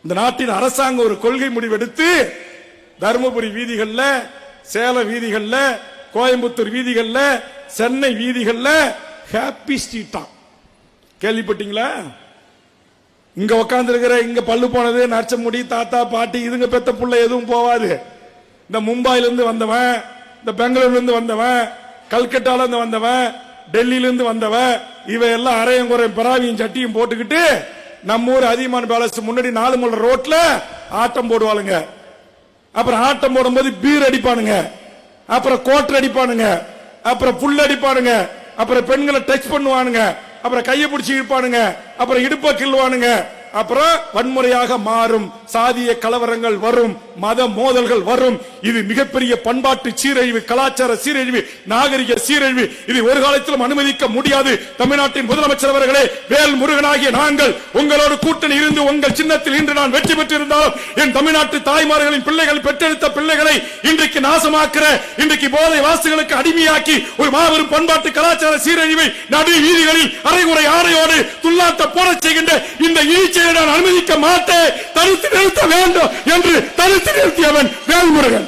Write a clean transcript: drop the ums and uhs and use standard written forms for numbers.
இந்த நாட்டின் அரசாங்கம் ஒரு கொள்கை முடிவெடுத்து தருமபுரி வீதிகள்ல, சேலம் வீதிகள்ல, கோயம்புத்தூர் வீதிகள்ல, சென்னை வீதிகள்ல ஹாப்பி ஸ்ட்ரீட்டா. கேள்விப்பட்டீங்களா? இங்க உட்கார்ந்து இருக்கிற, இங்க பல்லு போனது, நரச்சமுடி, தாத்தா பாட்டி, இதுங்க பெத்த புள்ள எதுவும் போவாது. இந்த மும்பைல இருந்து வந்தவன், இந்த பெங்களூர்ல இருந்து வந்தவன், கல்கட்டால இருந்து வந்தவன், டெல்லியில இருந்து வந்தவன், இவையெல்லாம் அரையும் குறையும் பராவியும் சட்டியும் போட்டுக்கிட்டு நம்ம ஊர் அதிகமான பேலஸ் முன்னாடி 4 முள்ள ரோட்ல ஆட்டம் போடுவாளுங்க. அப்புறம் ஆட்டம் போடும்போது பீர் அடிப்பானுங்க, அப்புறம் கோட்டர் அடிப்பானுங்க, அப்புறம் புல் அடிப்பானுங்க, அப்புறம் பெண்களை டச் பண்ணுவானுங்க, அப்புறம் கையை பிடிச்சி இழுப்பானுங்க, அப்புறம் இடுப்ப கிள்ளுவானுங்க. அப்புறம் வன்முறையாக மாறும், சாதிய கலவரங்கள் வரும், மத மோதல்கள் வரும். இது மிகப்பெரிய பண்பாட்டு சீரழிவு, கலாச்சார சீரழிவு, நாகரிக சீரழிவு. இது ஒரு காலத்திலும் அனுமதிக்க முடியாது. தமிழ்நாட்டின் முதலமைச்சர் அவர்களே, வேல் முருகனாகிய நாங்கள் உங்களோடு கூட்டணி இருந்து உங்கள் சின்னத்தில் இன்று நான் வெற்றி பெற்றிருந்தாலும் என் தமிழ்நாட்டு தாய்மார்களின் பிள்ளைகள், பெற்றெடுத்த பிள்ளைகளை இன்றைக்கு நாசமாக்குற, இன்றைக்கு போதை வாசுகளுக்கு அடிமையாக்கி ஒரு மாபெரும் பண்பாட்டு கலாச்சார சீரழிவை நடு வீதிகளில் அரைகுறை ஆடையோடு துள்ளாட்ட போட செய்கின்ற இந்த ஈச்சையை நான் அனுமதிக்க மாட்டேன், தடுத்து நிறுத்த வேண்டும் என்று தடுத்து நிறுத்தியவன் வேல்முருகன்.